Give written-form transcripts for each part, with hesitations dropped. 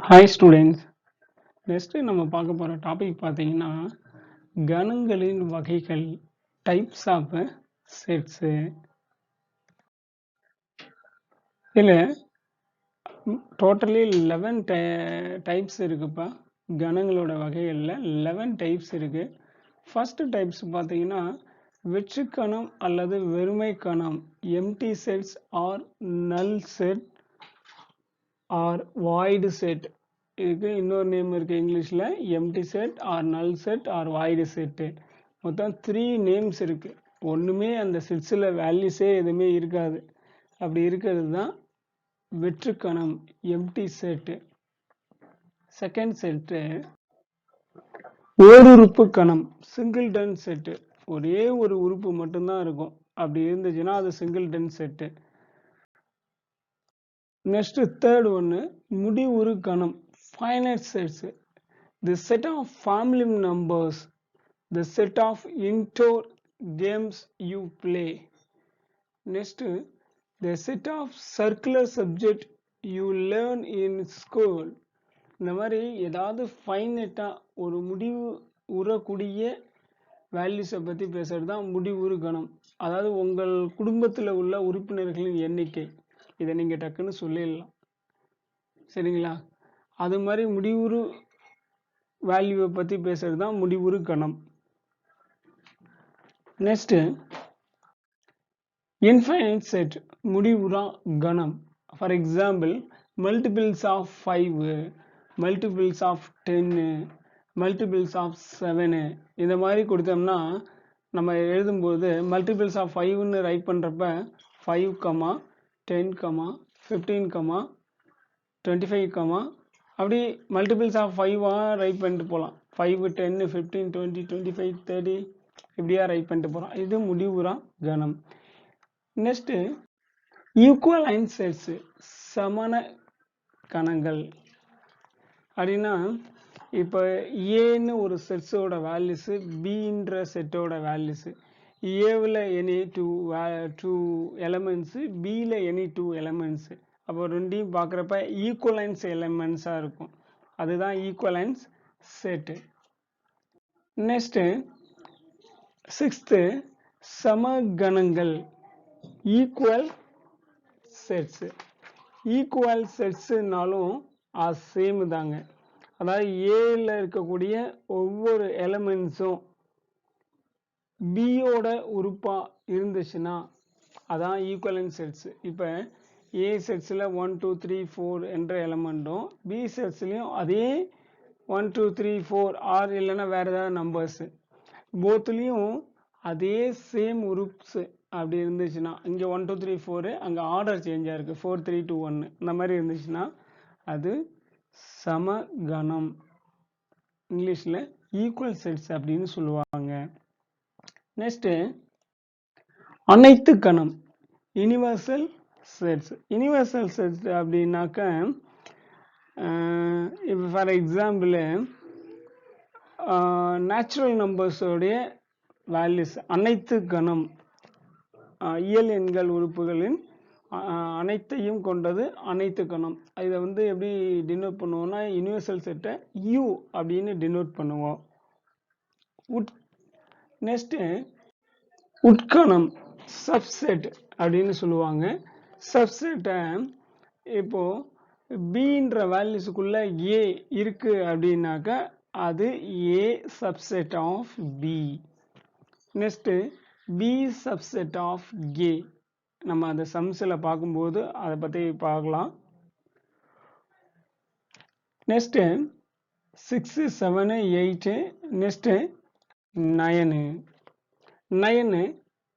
Hi students. Next நம்ம பார்க்க போகிற டாபிக் பார்த்தீங்கன்னா கணங்களின் வகைகள், டைப்ஸ் ஆஃப் செட்ஸு. இதில் டோட்டலி 11 டைப்ஸ் இருக்குப்பா. கணங்களோட வகைகளில் 11 டைப்ஸ் இருக்குது. ஃபஸ்ட்டு டைப்ஸ் பார்த்தீங்கன்னா வெற்று கணம் அல்லது வெறுமை கணம், empty sets are null set or void set. இதுக்கு இன்னொரு நேம் இருக்குது இங்கிலீஷில், empty set or null set or void set. மொத்தம் 3 நேம்ஸ் இருக்குது. ஒன்றுமே அந்த செட்ஸில் வேல்யூஸே எதுவுமே இருக்காது. அப்படி இருக்கிறது தான் வெற்று கணம், எம்டி செட்டு. செகண்ட் செட்டு ஓருறுப்பு கணம், சிங்கிள்டன் செட்டு. ஒரே ஒரு உறுப்பு மட்டும்தான் இருக்கும். அப்படி இருந்துச்சுன்னா அது சிங்கிள்டன் செட்டு. நெக்ஸ்ட் தேர்ட் ஒன்று முடிவுறு கணம், finite sets, the set of family numbers, the set of indoor games you play. Next, the set of circular subject you learn in school. இந்த மாதிரி ஏதாவது ஃபைனட்டாக ஒரு முடிவு உறக்கூடிய வேல்யூஸை பற்றி பேசுகிறது தான் முடிவுறு கணம். அதாவது உங்கள் குடும்பத்தில் உள்ள உறுப்பினர்களின் எண்ணிக்கை, இதை நீங்கள் டக்குன்னு சொல்லிடலாம். சரிங்களா? அது மாதிரி முடிவுறு வேல்யூவை பற்றி பேசுகிறது தான் முடிவுறு கணம். நெக்ஸ்ட்டு இன்ஃபைனைட் செட், முடிவுறா கணம். For example multiples of 5, multiples of 10, multiples of 7 இந்த மாதிரி கொடுத்தோம்னா நம்ம எழுதும்போது மல்டிபிள்ஸ் ஆஃப் 5ன்னு ரைட் பண்ணுறப்ப 5, 10, 15, 25, அப்படி மல்டிபிள்ஸ் ஆஃப் 5 ரைட் பண்ணிட்டு போகலாம். 5, 10, 15, 20, 25, 30 இப்படியா ரைட் பண்ணிட்டு போகிறோம். இது முடிவுறா கணம். நெக்ஸ்ட்டு ஈக்குவலைன் செட்ஸு, சமண கணங்கள். அப்படின்னா இப்போ ஏன்னு ஒரு செட்ஸோட வேல்யூஸு, பின்ற செட்டோட வேல்யூஸு. ஏவில் எனி 2 எலமெண்ட்ஸு, பியில் எனி 2 எலமெண்ட்ஸு. அப்போ ரெண்டையும் பார்க்குறப்ப ஈக்குவலைன்ஸ் எலமெண்ட்ஸாக இருக்கும். அதுதான் ஈக்குவலைன்ஸ் செட்டு. நெக்ஸ்ட்டு சிக்ஸ்த்து சமகணங்கள், ஈக்குவல் செட்ஸு. ஈக்குவல் செட்ஸுனாலும் சேம் தாங்க. அதாவது ஏல இருக்கக்கூடிய ஒவ்வொரு எலமெண்ட்ஸும் பியோட உறுப்பாக இருந்துச்சுன்னா அதான் ஈக்குவலன்ட் செட்ஸு. இப்போ ஏ செட்ஸில் 1, 2, 3, 4 என்ற எலமெண்ட்டும், பி செட்ஸ்லேயும் அதே 1, 2, 3, 4 ஆர் இல்லைன்னா வேறு ஏதாவது நம்பர்ஸு போத்துலேயும் அதே சேம் உறுப்ஸு அப்படி இருந்துச்சுன்னா, இங்கே 1, 2, 3, 4 அங்கே ஆர்டர் சேஞ்சாக இருக்குது, 4, 3, 2, 1 இந்த மாதிரி இருந்துச்சுன்னா அது சமகணம். இங்கிலீஷில் ஈக்குவல் செட்ஸ் அப்படின்னு சொல்லுவாங்க. நெக்ஸ்ட்டு அனைத்து கணம், யூனிவர்சல் செட்ஸ். யூனிவர்சல் செட்ஸ் அப்படின்னாக்க இப்போ ஃபார் எக்ஸாம்பிள் நேச்சுரல் நம்பர்ஸோடைய வேல்யூஸ் அனைத்து கணம், இயல் எண்கள் உறுப்புகளின் அனைத்தையும் கொண்டது அனைத்து கணம். இதை வந்து எப்படி டினோட் பண்ணுவோம்னா யூனிவர்சல் செட்டை யூ அப்படின்னு டினோட் பண்ணுவோம். நெக்ஸ்ட்டு உட்கணம், சப்செட் அப்படின்னு சொல்லுவாங்க. சப்செட்டை இப்போது பின்ற வேல்யூஸுக்குள்ளே ஏ இருக்குது அப்படின்னாக்கா அது A subset of B. Next B subset of A. நம்ம அந்த சம்ஸில் பார்க்கும்போது அதை பற்றி பார்க்கலாம். நெக்ஸ்ட்டு 6, 7, 8. நெக்ஸ்ட்டு 9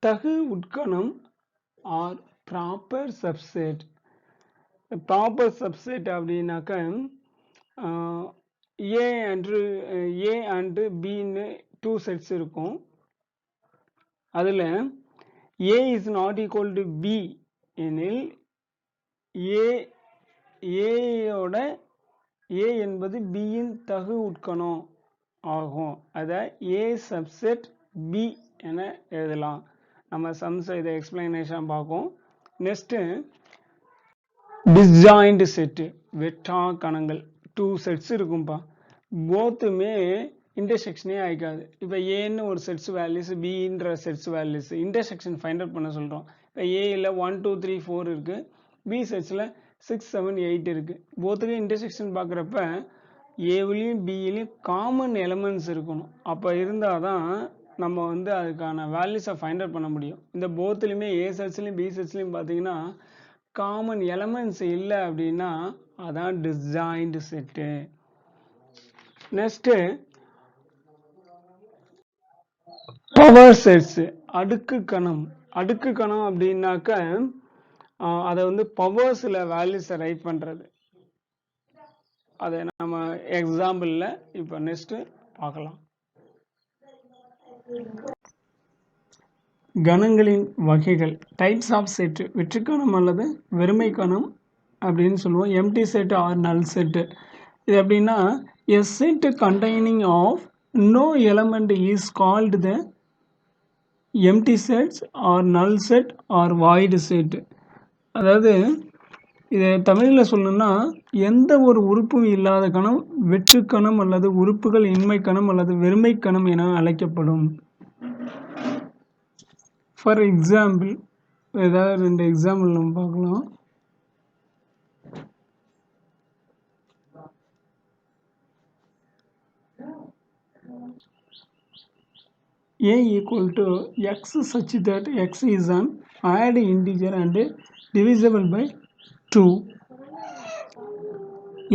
தகு உட்கணம் or proper subset. Proper subset அப்படின்னாக்க ஏ அண்டு பின்னு 2 செட்ஸ் இருக்கும். அதில் A is not equal to B எனில் ஏயோட ஏ என்பது பியின் தகு உட்கணம் ஆகும். அதை ஏ சப்செட் பி என எழுதலாம். நம்ம சம்ஸ் இதை எக்ஸ்பிளனேஷன் பார்ப்போம். நெக்ஸ்ட்டு டிஸ்ஜாயிண்ட் செட்டு, வெட்டா கணங்கள். டூ செட்ஸ் இருக்கும்பா, போத்துமே இன்டர்செக்ஷனே ஆகிக்காது. இப்போ ஏன்னு ஒரு செட்ஸ் வேல்யூஸ், பின்ற sets values intersection find out பண்ண சொல்கிறோம். இப்போ ஏயில் 1 2 3 4 இருக்குது, பி செட்ஸில் 6 7 8 இருக்குது. போத்துலேயும் இன்டர்செக்ஷன் பார்க்குறப்ப ஏவிலையும் பியிலையும் காமன் எலமெண்ட்ஸ் இருக்கணும். அப்போ இருந்தால் தான் நம்ம வந்து அதுக்கான வேல்யூஸை ஃபைண்ட் அவுட் பண்ண முடியும். இந்த போத்துலேயுமே ஏ செட்ஸ்லையும் பி செட்ஸ்லையும் பார்த்தீங்கன்னா காமன் எலமெண்ட்ஸ் இல்லை அப்படின்னா அதான் disjoint set. Next power sets, அடுக்கு கணம். அடுக்கு கணம் அப்படின்னாக்க அதை வந்து பவர்ஸில் வேல்யூஸை ரைட் பண்ணுறது. அதை நம்ம எக்ஸாம்பிளில் இப்போ நெக்ஸ்ட்டு பார்க்கலாம். கணங்களின் வகைகள், டைப்ஸ் ஆஃப் செட்டு. வெற்றுக்கணம் அல்லது வெறுமை கணம் அப்படின்னு சொல்லுவோம். Empty set or null set. இது எப்படின்னா, a set containing of no element is called the empty sets or null set or void set. அதாவது இதை தமிழில் சொல்லணும்னா, எந்த ஒரு உறுப்பும் இல்லாத கணம் வெற்றுக்கணம் அல்லது உறுப்புகள் இன்மை கணம் அல்லது வெறுமை கணம் என அழைக்கப்படும். ஃபார் எக்ஸாம்பிள், ஏதாவது 2 எக்ஸாம்பிள் நம்ம பார்க்கலாம். A equal to x such that x is an odd integer and divisible by 2.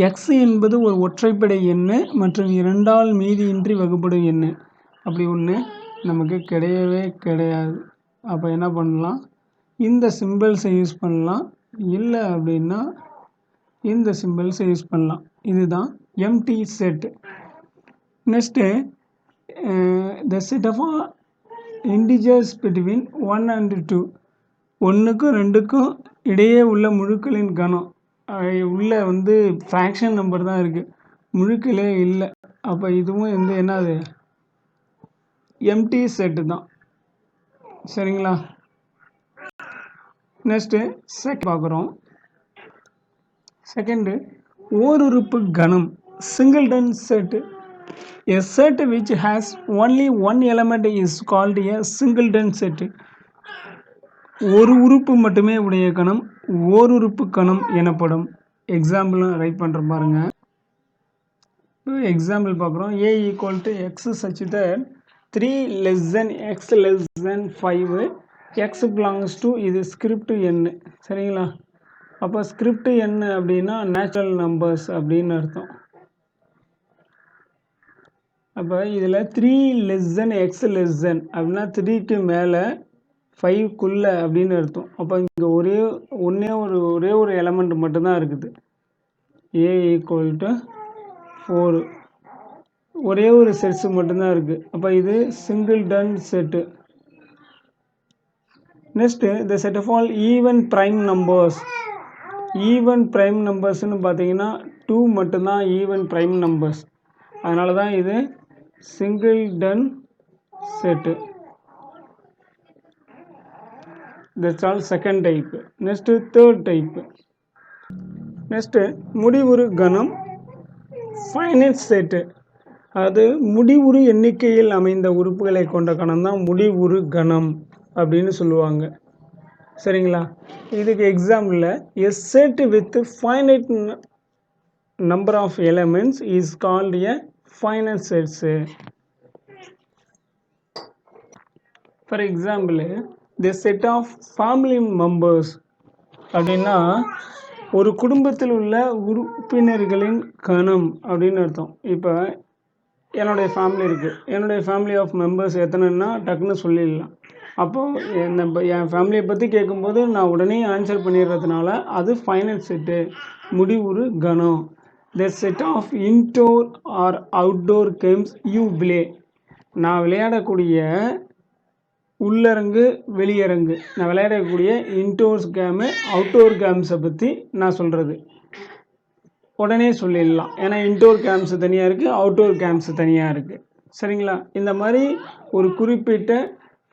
x என்பது ஒரு ஒற்றைப்படை எண்ணு மற்றும் 2ஆல் மீதியின்றி வகுப்படும் எண்ணு. அப்படி ஒன்று நமக்கு கிடையவே கிடையாது. அப்போ என்ன பண்ணலாம், இந்த சிம்பிள்ஸை யூஸ் பண்ணலாம், இல்லை அப்படின்னா இந்த சிம்பிள்ஸை யூஸ் பண்ணலாம். இதுதான் empty set. Next the set of integers between 1 and 2. 1க்கும் 2க்கும் இடையே உள்ள முழுக்களின் கணம். உள்ள வந்து ஃப்ராக்ஷன் நம்பர் தான் இருக்குது, முழுக்களே இல்லை. அப்போ இதுவும் வந்து என்னது, எம்டி செட்டு தான். சரிங்களா? நெக்ஸ்ட்டு செகண்ட் பார்க்குறோம். செகண்டு ஓருறுப்பு கணம், singleton set. A set which has only one element is called a singleton set. ஒரு உறுப்பு மட்டுமே உடைய கணம் ஓருறுப்பு கணம் எனப்படும். எக்ஸாம்பிள் ரைட் பண்ணுற பாருங்க. எக்ஸாம்பிள் பார்க்குறோம். A equal to x such that 3 less than x less than 5 x belongs to, இது ஸ்கிரிப்ட் எண். சரிங்களா? அப்போ ஸ்கிரிப்ட் எண் அப்படின்னா நேச்சுரல் நம்பர்ஸ் அப்படின்னு அர்த்தம். அப்போ இதில் 3 less than x less than அப்படின்னா 3க்கு மேலே 5க்குள்ளே அப்படின்னு அர்த்தம். அப்போ இங்கே ஒரே ஒரு எலமெண்ட் மட்டும்தான் இருக்குது. A equal to 4, ஒரே ஒரு செட்ஸு மட்டும்தான் இருக்குது. அப்போ இது singleton set. Next the set of all even prime numbers. Even prime நம்பர்ஸ்னு பார்த்தீங்கன்னா 2 மட்டும்தான் ஈவன் ப்ரைம் நம்பர்ஸ். அதனால தான் இது singleton set. That's all second type. Next third type. Next முடிவுறு கணம், finite set. அது முடிவுறு எண்ணிக்கையில் அமைந்த உறுப்புகளை கொண்ட கணம் தான் முடிவுறு கணம் அப்படின்னு சொல்லுவாங்க. சரிங்களா? இதுக்கு எக்ஸாம்பிளில் a set with finite number of elements is called a finite sets. For example, the set of family members அப்படின்னா ஒரு குடும்பத்தில் உள்ள உறுப்பினர்களின் கணம் அப்படின்னு அர்த்தம். இப்போ என்னுடைய ஃபேமிலி இருக்குது, என்னுடைய ஃபேமிலி ஆஃப் மெம்பர்ஸ் எத்தனைன்னா டக்குன்னு சொல்லிடலாம். அப்போது என் ஃபேமிலியை பற்றி கேட்கும்போது நான் உடனே ஆன்சர் பண்ணிடுறதுனால அது ஃபைனல் செட்டு, முடிவுறு கணம். The set of indoor or outdoor games you play. நான் விளையாடக்கூடிய உள்ளரங்கு வெளியரங்கு, நான் விளையாடக்கூடிய இன்டோர்ஸ் கேமு அவுட்டோர் கேம்ஸை பற்றி நான் சொல்கிறது உடனே சொல்லிடலாம். ஏன்னா இன்டோர் கேம்ஸு தனியாக இருக்குது, அவுட்டோர் கேம்ஸு தனியாக இருக்குது. சரிங்களா? இந்த மாதிரி ஒரு குறிப்பிட்ட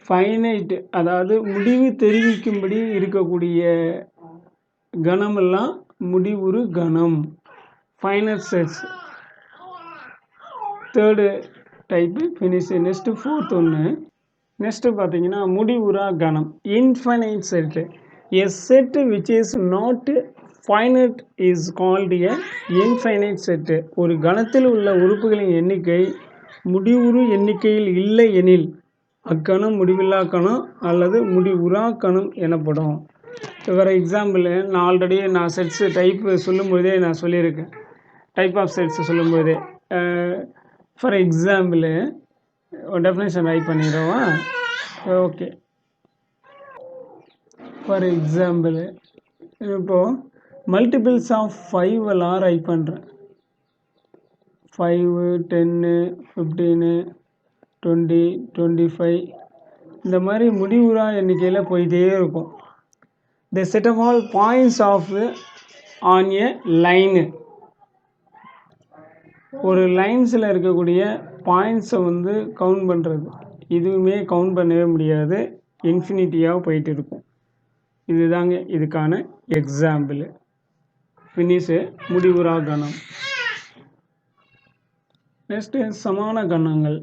ஃபைனைட், அதாவது முடிவு தெரிவிக்கும்படி இருக்கக்கூடிய கணமெல்லாம் முடிவுறு கணம், finite sets. Third type finish. Next fourth ஒன்று. Next பார்த்தீங்கன்னா முடிவுறா கணம் infinite set. A set which is not finite is called a infinite set. ஒரு கணத்தில் உள்ள உறுப்புகளின் எண்ணிக்கை முடிவுறு எண்ணிக்கையில் இல்லை எனில் அக்கணம் முடிவில்லா கணம் அல்லது முடிவுறா கணம் எனப்படும். ஃபார் எக்ஸாம்பிள் நான் செட்ஸு டைப் சொல்லும்போதே நான் சொல்லியிருக்கேன். டைப் ஆஃப் செட்ஸ் சொல்லும்போதே ஃபார் எக்ஸாம்பிள் டெஃபினேஷன் ரைட் பண்ணிடுவோமா? ஓகே. ஃபார் எக்ஸாம்பிள் இப்போது மல்டிபிள்ஸ் ஆஃப் 5 எல்லாம் ரைட் பண்ணுறேன். 5, 10, 15, 20, 25 இந்த மாதிரி முடிவுறா எண்ணிக்கையில் போயிட்டே இருக்கும். The set of all points of on a line. ஒரு லைன்ஸில் இருக்கக்கூடிய பாயிண்ட்ஸை வந்து கவுண்ட் பண்ணுறது, இதுவுமே கவுண்ட் பண்ணவே முடியாது, இன்ஃபினிட்டியாக போயிட்டு இருக்கும். இதுதாங்க இதுக்கான எக்ஸாம்பிள். ஃபினிஷு முடிவுறா கணம். நெக்ஸ்ட்டு சமான கணங்கள்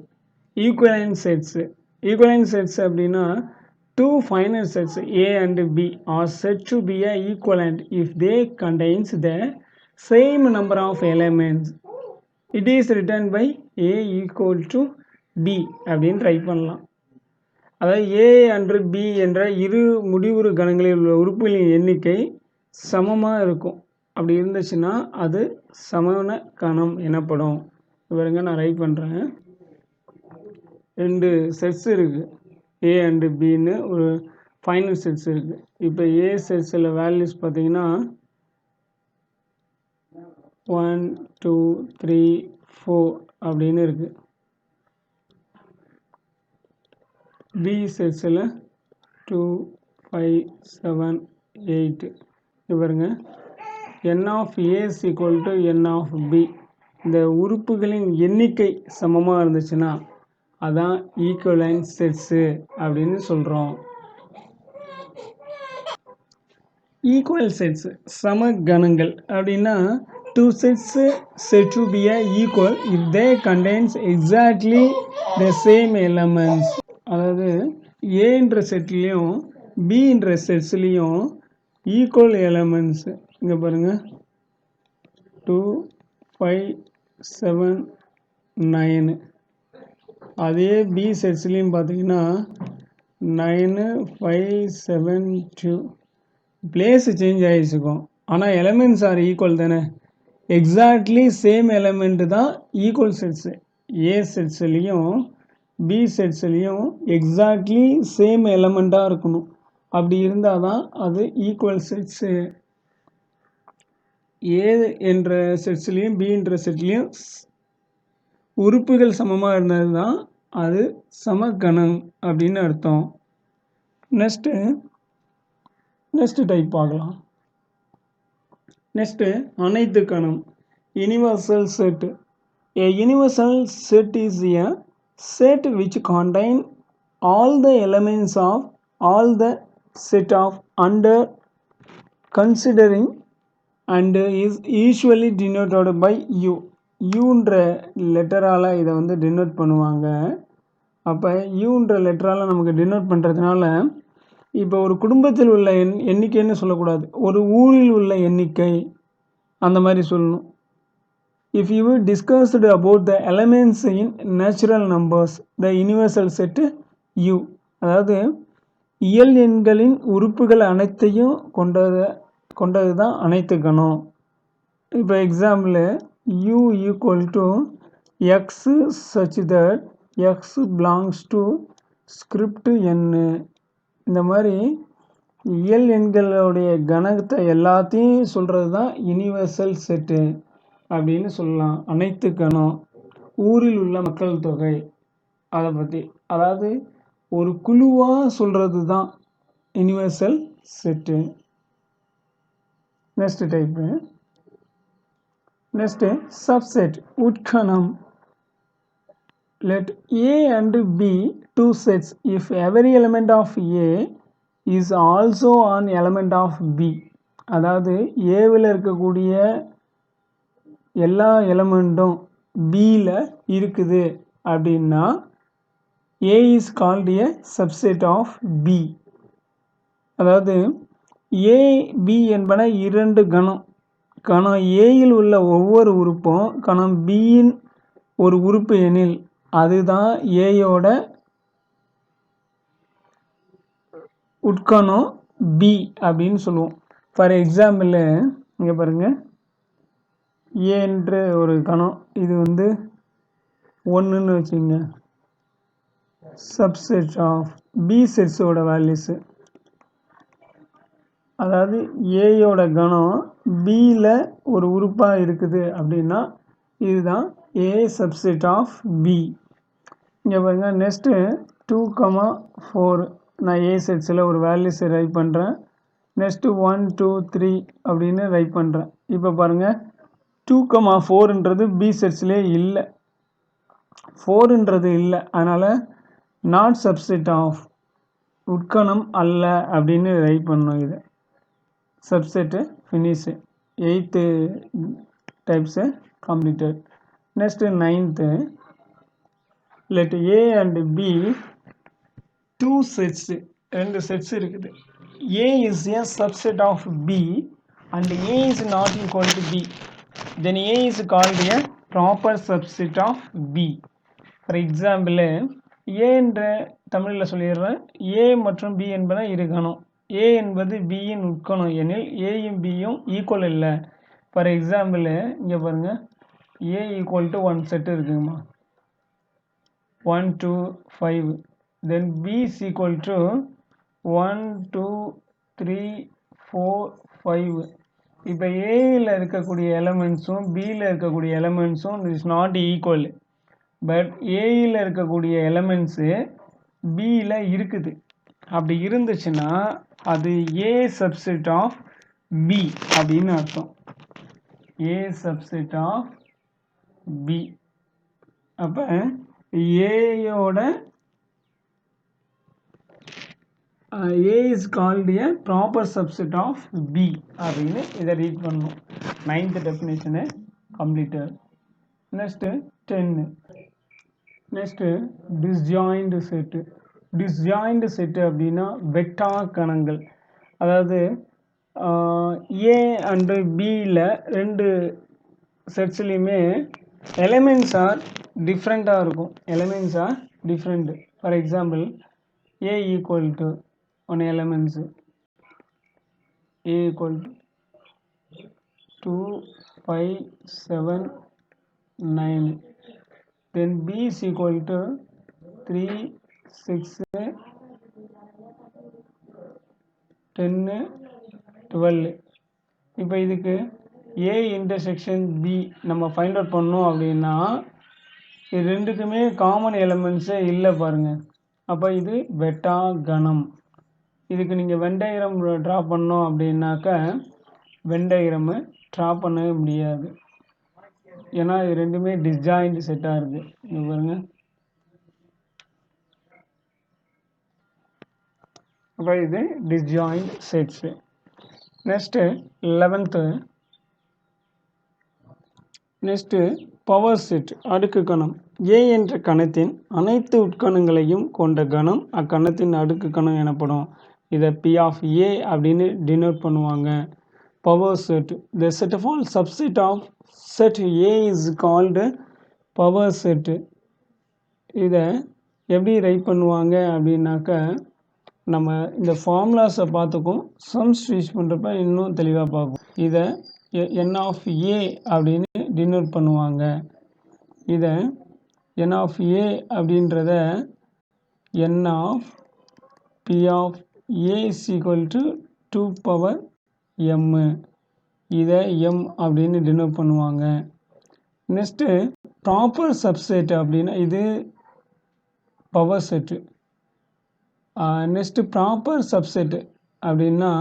ஈக்குவலன்ட் செட்ஸு. ஈக்குவலன்ட் செட்ஸ் அப்படின்னா two finite sets A and B are said to be equivalent if they contains the same number of elements. It is written by A equal to B அப்படின்னு try பண்ணலாம். அதாவது A and B என்ற இரு முடிவுறு கணங்களில் உள்ள உறுப்புகளின் எண்ணிக்கை சமமாக இருக்கும். அப்படி இருந்துச்சுன்னா அது சமன கணம் எனப்படும். இவருங்க நான் ரைட் பண்ணுறேன். 2 செட்ஸ் இருக்குது, A and Bன்னு ஒரு ஃபைனல் செட்ஸ் இருக்குது. இப்போ A செட்ஸில் வேல்யூஸ் பார்த்தீங்கன்னா 1, 2, 3, 4 அப்படின்னு இருக்குது. B செட்ஸில் 2, 5, 7, 8 இவருங்க. n of A is equal to n of B. இந்த உறுப்புகளின் எண்ணிக்கை சமமாக இருந்துச்சுன்னா அதான் ஈக்குவலன்ட் செட்ஸு அப்படின்னு சொல்கிறோம். ஈக்குவல் செட்ஸ் சம கணங்கள் அப்படின்னா two sets set to be equal if they contains exactly the same elements. அதாவது ஏன்ற செட்லேயும் பின்ற செட்ஸ்லேயும் ஈக்குவல் எலமெண்ட்ஸ் இங்கே பாருங்கள் 2, 5, 7, 9. அதே பி செட்ஸ்லேயும் பார்த்தீங்கன்னா 9, 5, 7, 2. பிளேஸ் சேஞ்ச் ஆகிடுச்சுக்கும், ஆனால் எலமெண்ட்ஸ் ஆர் ஈக்குவல் தானே. எக்ஸாக்ட்லி சேம் எலமெண்ட்டு தான் ஈக்குவல் செட்ஸு. ஏ செட்ஸ்லேயும் பி செட்ஸ்லேயும் எக்ஸாக்ட்லி சேம் எலமெண்ட்டாக இருக்கணும். அப்படி இருந்தால் தான் அது ஈக்குவல் செட்ஸு. ஏ என்ற செட்ஸ்லேயும் பின்ற செட்லேயும் உறுப்புகள் சமமாக இருந்தது தான் அது சமகணம் அப்படின்னு அர்த்தம். நெக்ஸ்ட்டு டைப் பார்க்கலாம். நெக்ஸ்ட்டு அனைத்து கணம் universal set. A universal set is a set which contain all the elements of all the set of under considering and is usually denoted by U. யூன்ற லெட்டரால் இதை வந்து டினோட் பண்ணுவாங்க. அப்போ யூன்ற லெட்டரால் நமக்கு டினோட் பண்ணுறதுனால இப்போ ஒரு குடும்பத்தில் உள்ள எண்ணிக்கைன்னு சொல்லக்கூடாது, ஒரு ஊரில் உள்ள எண்ணிக்கை அந்த மாதிரி சொல்லணும். If you discussed about the elements in natural numbers the universal set you. அதாவது இயல் எண்களின் உறுப்புகள் அனைத்தையும் கொண்டது தான் அனைத்து கணம். இப்போ example u equal to x such that x belongs to script n. இந்த மாதிரி இயல் எண்களுடைய கணத்தை எல்லாத்தையும் சொல்கிறது தான் யூனிவர்சல் செட்டு அப்படின்னு சொல்லலாம். அனைத்து கணம், ஊரில் உள்ள மக்கள் தொகை, அதை பற்றி, அதாவது ஒரு குழுவாக சொல்கிறது தான் universal set. Next type subset உட்கணம். Let A and B two sets if every element of A is also an element of B. அதாவது ஏவில் இருக்கக்கூடிய எல்லா எலமெண்ட்டும் பியில் இருக்குது அப்படின்னா A is called a subset of B. அதாவது A, B என்பன இரண்டு கணம். கணம் Aயில் உள்ள ஒவ்வொரு உறுப்பும் கணம் Bயின் ஒரு உறுப்பு எனில் அதுதான் Aயோட உட்கணம் B அப்படின்னு சொல்லுவோம். ஃபார் எக்ஸாம்பிள் இங்கே பாருங்கள், A என்ற ஒரு கணம், இது வந்து 1ன்னு வச்சுங்க. சப்செட் ஆஃப் B செட்ஸோட வேல்யூஸு, அதாவது ஏயோட கணம் பியில் ஒரு உறுப்பாக இருக்குது அப்படின்னா இதுதான் A சப்செட் ஆஃப் B. இங்கே பாருங்கள், நெக்ஸ்ட்டு 2,4 நான் A செட்ஸில் ஒரு வேல்யூஸை ரைட் பண்ணுறேன். நெக்ஸ்ட்டு 1, 2, 3 அப்படின்னு ரைட் பண்ணுறேன். இப்போ பாருங்கள், 2,4ன்றது B செட்ஸ்லேயே இல்லை, 4ன்றது இல்லை, அதனால் நாட் சப்செட் ஆஃப் உட்கணம் அல்ல அப்படின்னு ரைட் பண்ணோம். இது subset finish. 8th types completed. Next 9th, let A and B two sets, ரெண்டு செட்ஸ் இருக்குது. A is a subset of B and A is not equal to B, then A is called a proper subset of B. For example, A என்ற தமிழில் சொல்லிடுறேன். A மற்றும் B என்பன இரு கணம். A என்பது Bயின் உட்கணம் எனில் Aயும் Bயும் ஈக்குவல் இல்லை. ஃபார் எக்ஸாம்பிள் இங்கே பாருங்கள், A equal to 1 set இருக்குங்கம்மா, 1, 2, 5. then B is equal to 1, 2, 3, 4, 5. இப்போ ஏயில் இருக்கக்கூடிய எலமெண்ட்ஸும் பியில் இருக்கக்கூடிய எலமெண்ட்ஸும் இஸ் நாட் ஈக்குவல். பட் ஏயில் இருக்கக்கூடிய எலமெண்ட்ஸு பியில் இருக்குது. அப்படி இருந்துச்சுன்னா அது A சப்செட் ஆஃப் B அப்படின்னு அர்த்தம். A subset of B. அப்போ ஏயோட A is called a proper subset of B அப்படின்னு இதை ரீட் பண்ணணும். 9th டெஃபினேஷனை completed. Next 10. Next disjoint set. Disjoint set அப்படின்னா வெட்டா கணங்கள். அதாவது A அண்டு பியில் ரெண்டு செட்ஸ்லேயுமே எலிமெண்ட்ஸ் ஆர் டிஃப்ரெண்ட்டாக இருக்கும். Elements are different. For example, A equal to 1 elements, A equal to 2, 5, 7, 9. then B is equal to 3, 6, 10, 12. இப்போ இதுக்கு A இன்டர்செக்ஷன் B நம்ம ஃபைண்ட் அவுட் பண்ணோம் அப்படின்னா இது ரெண்டுக்குமே காமன் எலிமெண்ட்ஸே இல்லை பாருங்கள். அப்போ இது வெட்டா கணம். இதுக்கு நீங்கள் வென் டயக்ராம் ட்ரா பண்ணோம் அப்படின்னாக்கா வென் டயக்ராமு ட்ரா பண்ணவே முடியாது. ஏன்னா இது ரெண்டுமே டிஸ்ஜாயிண்ட் செட்டாக இருக்குது. இங்கே பாருங்கள். அப்போ இது disjoint sets. Next 11th. Next power set, அடுக்கு கணம். A என்ற கணத்தின் அனைத்து உட்கணங்களையும் கொண்ட கணம் அக்கணத்தின் அடுக்கு கணம் எனப்படும். இதை P of A அப்படின்னு டினோட் பண்ணுவாங்க. Power set, the set of all subset of set A is called power set. இதை எப்படி ரைட் பண்ணுவாங்க அப்படின்னாக்கா நம்ம இந்த ஃபார்முலாஸை பார்த்துக்கும், சம்ஸ் யூஸ் பண்ணுறப்ப இன்னும் தெளிவாக பார்க்கும். இதை N of A அப்படின்னு டினோட் பண்ணுவாங்க. இதை N of A அப்படின்றத N of P of A is equal to 2 power M, இதை M அப்படின்னு டினோட் பண்ணுவாங்க. நெக்ஸ்ட்டு ப்ராப்பர் சப்செட் அப்படின்னா இது power set. Next proper subset அப்படின்னா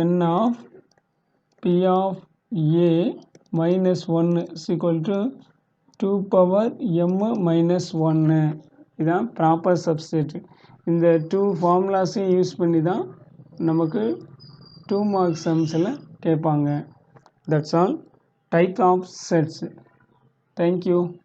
N of P of A minus 1 is equal to 2 power M minus 1. இதுதான் proper subset. இந்த 2 ஃபார்முலாஸையும் use பண்ணி தான் நமக்கு 2 மார்க் சம்ஸில் கேட்பாங்க. That's all. type of sets. Thank you.